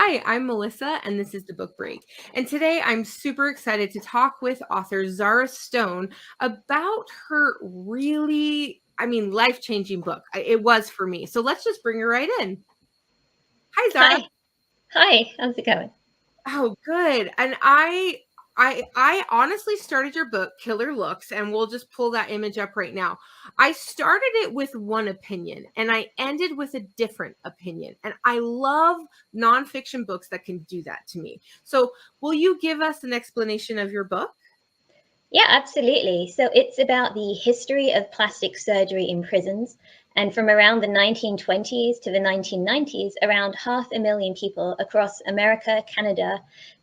Hi, I'm Melissa, and this is the Book Break. And today I'm super excited to talk with author Zara Stone about her life-changing book. It was for me. So let's just bring her right in. Hi, Zara. Hi. Hi. How's it going? Oh, good. And I honestly started your book, Killer Looks, and we'll just pull that image up right now. I started it with one opinion and I ended with a different opinion. And I love nonfiction books that can do that to me. So, will you give us an explanation of your book? Yeah, absolutely. So it's about the history of plastic surgery in prisons. And from around the 1920s to the 1990s, around 500,000 people across America, Canada,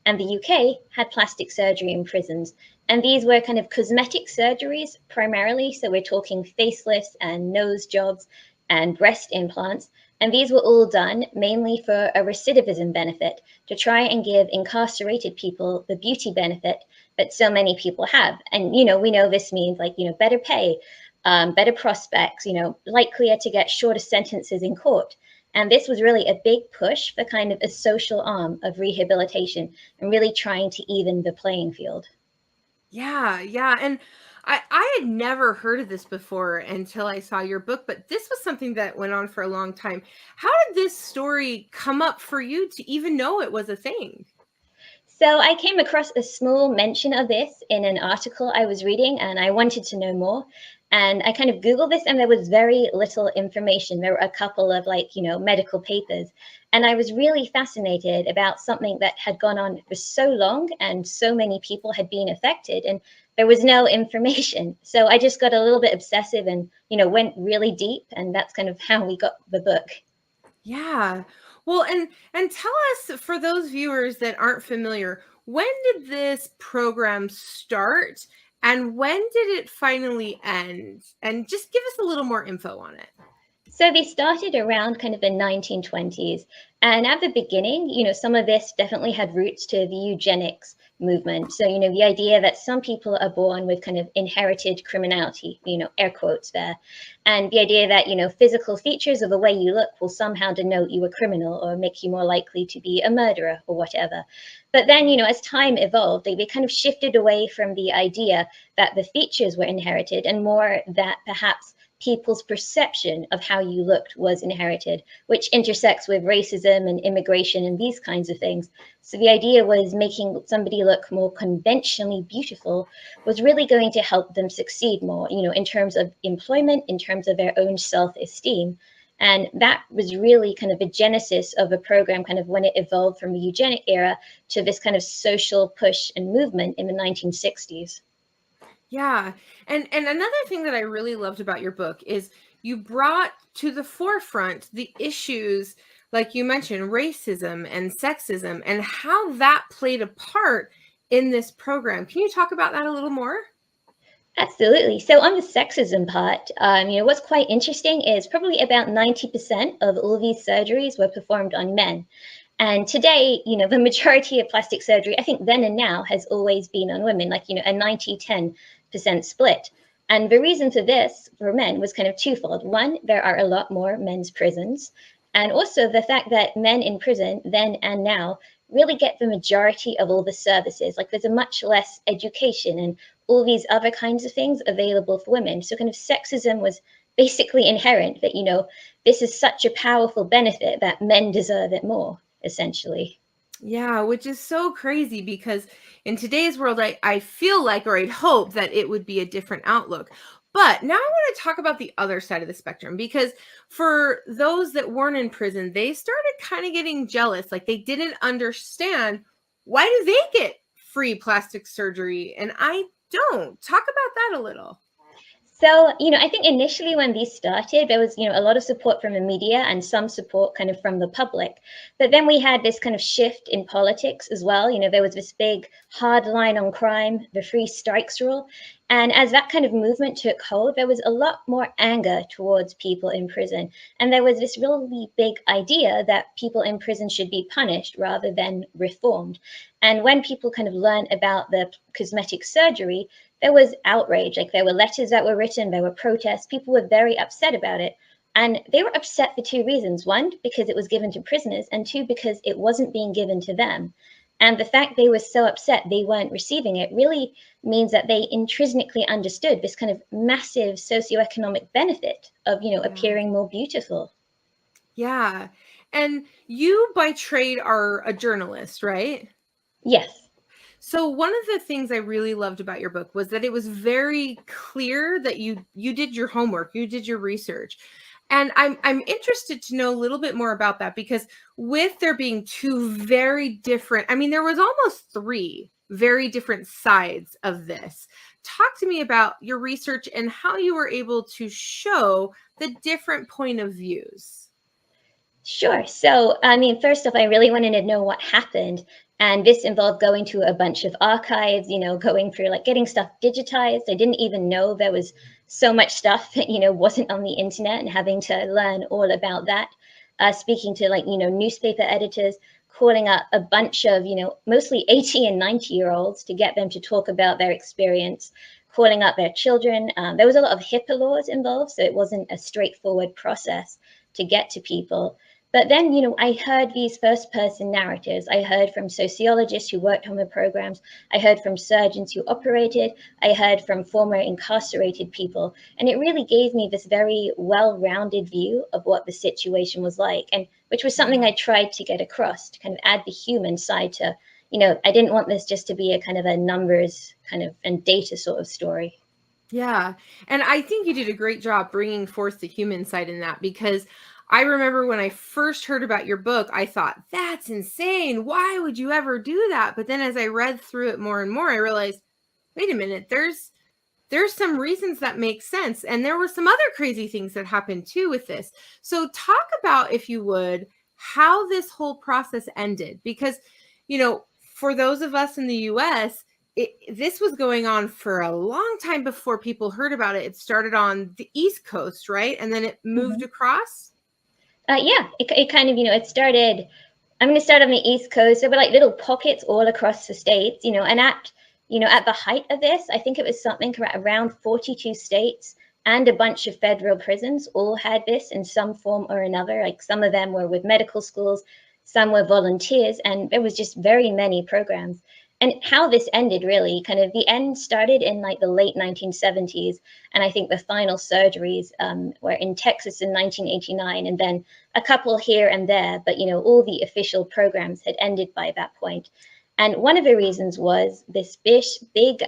and the UK had plastic surgery in prisons. And these were kind of cosmetic surgeries primarily. So we're talking facelifts and nose jobs and breast implants. And these were all done mainly for a recidivism benefit to try and give incarcerated people the beauty benefit that so many people have. And, we know this means better pay, better prospects, likelier to get shorter sentences in court. And this was really a big push for kind of a social arm of rehabilitation and really trying to even the playing field. Yeah. And I had never heard of this before until I saw your book, but this was something that went on for a long time. How did this story come up for you to even know it was a thing? So I came across a small mention of this in an article I was reading and I wanted to know more. And I kind of Googled this and there was very little information. There were a couple of medical papers. And I was really fascinated about something that had gone on for so long and so many people had been affected and there was no information. So I just got a little bit obsessive and, went really deep. And that's kind of how we got the book. Yeah. Well, and tell us, for those viewers that aren't familiar, when did this program start and when did it finally end? And just give us a little more info on it. So they started around kind of the 1920s. And at the beginning, some of this definitely had roots to the eugenics movement. So, the idea that some people are born with kind of inherited criminality, air quotes there. And the idea that, physical features of the way you look will somehow denote you a criminal or make you more likely to be a murderer or whatever. But then, as time evolved, they kind of shifted away from the idea that the features were inherited and more that perhaps people's perception of how you looked was inherited, which intersects with racism and immigration and these kinds of things. So the idea was making somebody look more conventionally beautiful was really going to help them succeed more, in terms of employment, in terms of their own self-esteem. And that was really kind of a genesis of a program, kind of when it evolved from the eugenic era to this kind of social push and movement in the 1960s. Yeah. And another thing that I really loved about your book is you brought to the forefront the issues, like you mentioned, racism and sexism and how that played a part in this program. Can you talk about that a little more? Absolutely. So on the sexism part, what's quite interesting is probably about 90% of all these surgeries were performed on men. And today, the majority of plastic surgery, I think then and now, has always been on women, like, a 90-10% split. And the reason for this for men was kind of twofold. One, there are a lot more men's prisons. And also the fact that men in prison then and now really get the majority of all the services. Like there's a much less education and all these other kinds of things available for women. So kind of sexism was basically inherent that, this is such a powerful benefit that men deserve it more, essentially. Yeah, which is so crazy because in today's world, I feel like, or I'd hope that it would be a different outlook. But now I want to talk about the other side of the spectrum because for those that weren't in prison, they started kind of getting jealous. Like they didn't understand, why do they get free plastic surgery and I don't? Talk about that a little. So, I think initially when these started, there was, a lot of support from the media and some support kind of from the public. But then we had this kind of shift in politics as well. There was this big hard line on crime, the three strikes rule. And as that kind of movement took hold, there was a lot more anger towards people in prison. And there was this really big idea that people in prison should be punished rather than reformed. And when people kind of learned about the cosmetic surgery, there was outrage. Like there were letters that were written, there were protests. People were very upset about it. And they were upset for two reasons. One, because it was given to prisoners, and two, because it wasn't being given to them. And the fact they were so upset they weren't receiving it really means that they intrinsically understood this kind of massive socioeconomic benefit of, Yeah. appearing more beautiful. Yeah. And you by trade are a journalist, right? Yes. So one of the things I really loved about your book was that it was very clear that you did your homework, you did your research. And I'm interested to know a little bit more about that, because with there being two very different, I mean, there was almost three very different sides of this. Talk to me about your research and how you were able to show the different point of views. Sure. So, I mean, first off, I really wanted to know what happened. And this involved going to a bunch of archives, going through like getting stuff digitized. I didn't even know there was so much stuff that, wasn't on the internet, and having to learn all about that. Speaking to like, newspaper editors, calling up a bunch of, mostly 80 and 90-year-olds to get them to talk about their experience, calling up their children. There was a lot of HIPAA laws involved, so it wasn't a straightforward process to get to people. But then, I heard these first person narratives. I heard from sociologists who worked on the programs. I heard from surgeons who operated. I heard from former incarcerated people. And it really gave me this very well rounded view of what the situation was like, and which was something I tried to get across, to kind of add the human side to, I didn't want this just to be a kind of a numbers kind of and data sort of story. Yeah. And I think you did a great job bringing forth the human side in that, because I remember when I first heard about your book, I thought, that's insane. Why would you ever do that? But then as I read through it more and more, I realized, wait a minute, there's some reasons that make sense. And there were some other crazy things that happened too with this. So talk about, if you would, how this whole process ended. Because, for those of us in the US, this was going on for a long time before people heard about it. It started on the East Coast, right? And then it moved Mhm. across. Yeah, it kind of, it started. I'm going to start on the East Coast. There were like little pockets all across the states, and at the height of this, I think it was something around 42 states and a bunch of federal prisons all had this in some form or another. Like some of them were with medical schools, some were volunteers, and there was just very many programs. And how this ended, really, kind of the end started in like the late 1970s, and I think the final surgeries were in Texas in 1989, and then a couple here and there, but all the official programs had ended by that point. And one of the reasons was this big,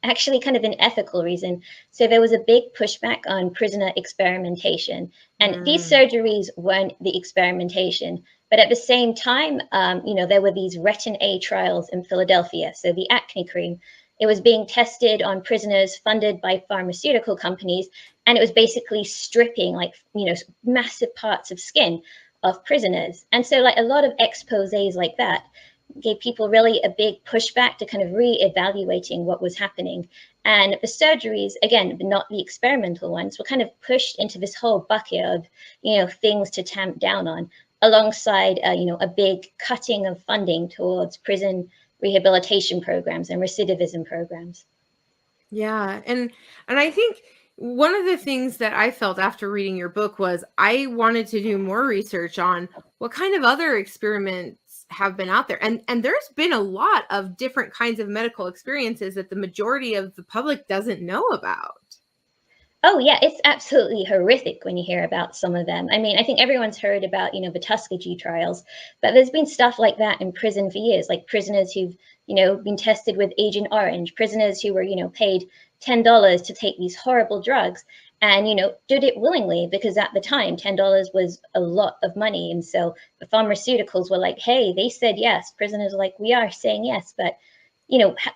actually kind of an ethical reason. So there was a big pushback on prisoner experimentation, and these Mm. surgeries weren't the experimentation. But at the same time, there were these retin A trials in Philadelphia. So the acne cream, it was being tested on prisoners funded by pharmaceutical companies, and it was basically stripping like massive parts of skin of prisoners. And so like a lot of exposés like that gave people really a big pushback to kind of re-evaluating what was happening. And the surgeries, again, but not the experimental ones, were kind of pushed into this whole bucket of things to tamp down on, alongside a big cutting of funding towards prison rehabilitation programs and recidivism programs. Yeah, and I think one of the things that I felt after reading your book was I wanted to do more research on what kind of other experiments have been out there. And there's been a lot of different kinds of medical experiences that the majority of the public doesn't know about. Oh yeah, it's absolutely horrific when you hear about some of them. I mean, I think everyone's heard about, the Tuskegee trials, but there's been stuff like that in prison for years, like prisoners who've, been tested with Agent Orange, prisoners who were, paid $10 to take these horrible drugs and, did it willingly because at the time $10 was a lot of money. And so the pharmaceuticals were like, hey, they said yes. Prisoners are like, we are saying yes, but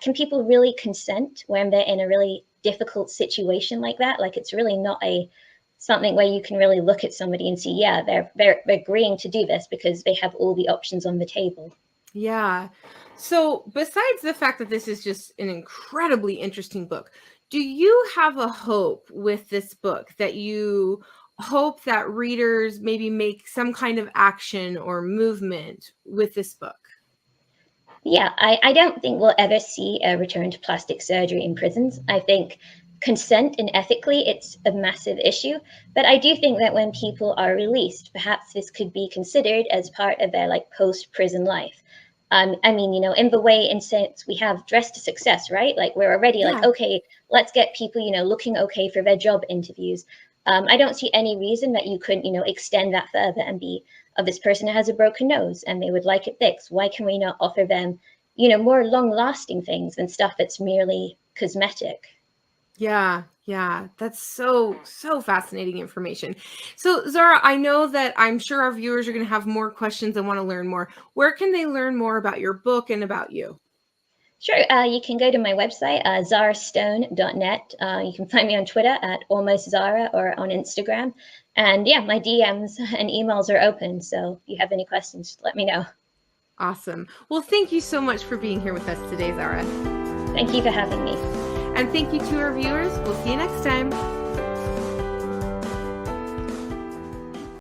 can people really consent when they're in a really difficult situation like that? Like it's really not a something where you can really look at somebody and see, yeah, they're agreeing to do this because they have all the options on the table. Yeah. So, besides the fact that this is just an incredibly interesting book, do you have a hope with this book that you hope that readers maybe make some kind of action or movement with this book? Yeah, I don't think we'll ever see a return to plastic surgery in prisons. I think consent and ethically, it's a massive issue. But I do think that when people are released, perhaps this could be considered as part of their like post-prison life. I mean, in the way, in sense, we have Dress to Success, right? Like we're already like, Yeah. okay, let's get people, looking okay for their job interviews. I don't see any reason that you couldn't, extend that further and be, oh, this person has a broken nose and they would like it fixed. Why can we not offer them, more long-lasting things than stuff that's merely cosmetic? Yeah, yeah, that's so fascinating information. So, Zara, I know that I'm sure our viewers are going to have more questions and want to learn more. Where can they learn more about your book and about you? Sure. You can go to my website, zarastone.net. You can find me on Twitter at almost Zara or on Instagram. And yeah, my DMs and emails are open. So if you have any questions, just let me know. Awesome. Well, thank you so much for being here with us today, Zara. Thank you for having me. And thank you to our viewers. We'll see you next time.